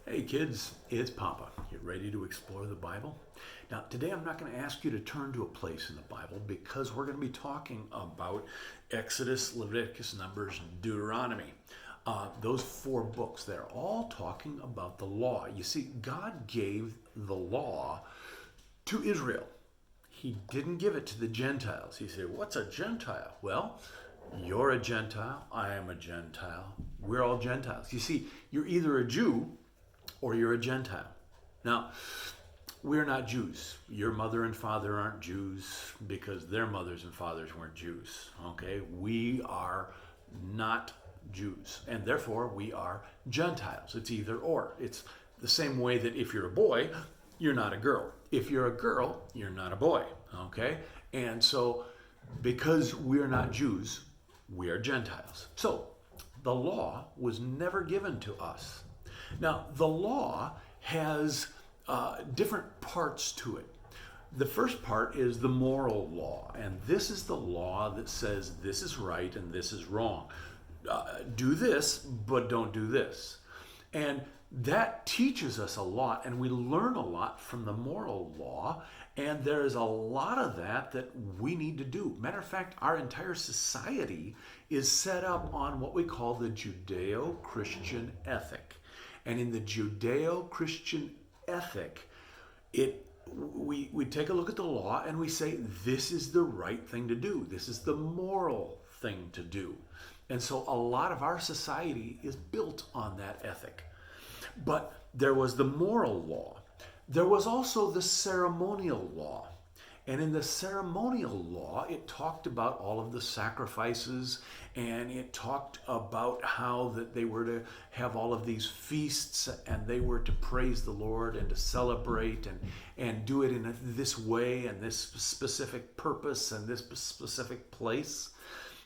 Hey kids, it's Papa. You ready to explore the Bible? Now, today I'm not going to ask you to turn to a place in the Bible because we're going to be talking about Exodus, Leviticus, Numbers, and Deuteronomy. Those four books, they're all talking about the law. You see, God gave the law to Israel. He didn't give it to the Gentiles. He said, what's a Gentile? Well, you're a Gentile, I am a Gentile, we're all Gentiles. You see, you're either a Jew or you're a Gentile. Now, we're not Jews. Your mother and father aren't Jews because their mothers and fathers weren't Jews. Okay? We are not Jews, and therefore we are Gentiles. It's either or. It's the same way that if you're a boy, you're not a girl. If you're a girl, you're not a boy. Okay? And so, because we're not Jews, we are Gentiles. So, the law was never given to us. Now, the law has different parts to it. The first part is the moral law, and this is the law that says this is right and this is wrong. Do this, but don't do this. And that teaches us a lot, and we learn a lot from the moral law, and there is a lot of that we need to do. Matter of fact, our entire society is set up on what we call the Judeo-Christian ethic. And in the Judeo-Christian ethic, we take a look at the law and we say, this is the right thing to do. This is the moral thing to do. And so a lot of our society is built on that ethic. But there was the moral law. There was also the ceremonial law. And in the ceremonial law, it talked about all of the sacrifices, and it talked about how that they were to have all of these feasts, and they were to praise the Lord and to celebrate and do it in this way and this specific purpose and this specific place.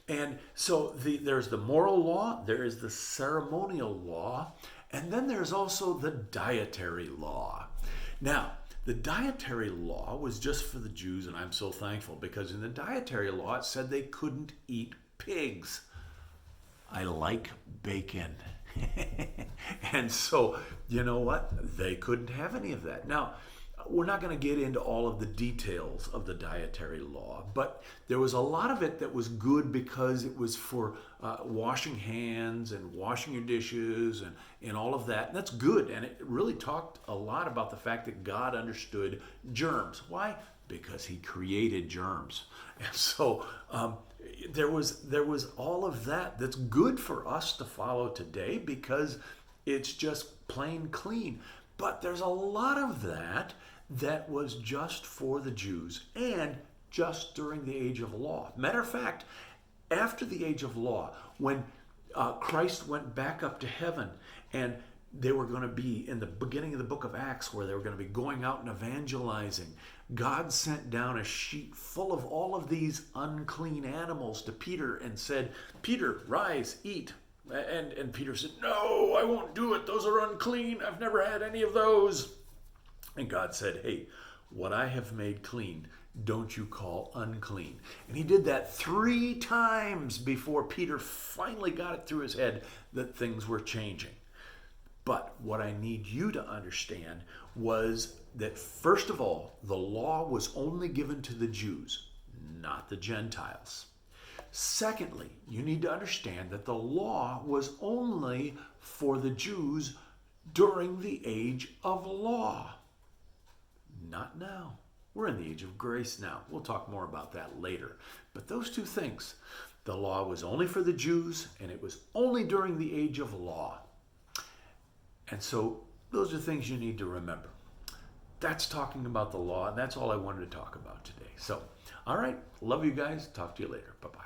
And so there's the moral law, there is the ceremonial law, and then there's also the dietary law. Now, the dietary law was just for the Jews, and I'm so thankful, because in the dietary law it said they couldn't eat pigs. I like bacon. And so, you know what? They couldn't have any of that. Now, we're not going to get into all of the details of the dietary law, but there was a lot of it that was good because it was for washing hands and washing your dishes and all of that. And that's good. And it really talked a lot about the fact that God understood germs. Why? Because he created germs. And so there was all of that that's good for us to follow today because it's just plain clean. But there's a lot of that was just for the Jews and just during the age of law. Matter of fact, after the age of law, when Christ went back up to heaven and they were going to be in the beginning of the book of Acts where they were going to be going out and evangelizing, God sent down a sheet full of all of these unclean animals to Peter and said, Peter, rise, eat. And Peter said, no, I won't do it. Those are unclean. I've never had any of those. And God said, hey, what I have made clean, don't you call unclean. And he did that 3 times before Peter finally got it through his head that things were changing. But what I need you to understand was that, first of all, the law was only given to the Jews, not the Gentiles. Secondly, you need to understand that the law was only for the Jews during the age of law. Not now. We're in the age of grace now. We'll talk more about that later. But those two things, the law was only for the Jews, and it was only during the age of law. And so those are things you need to remember. That's talking about the law, and that's all I wanted to talk about today. So, all right. Love you guys. Talk to you later. Bye-bye.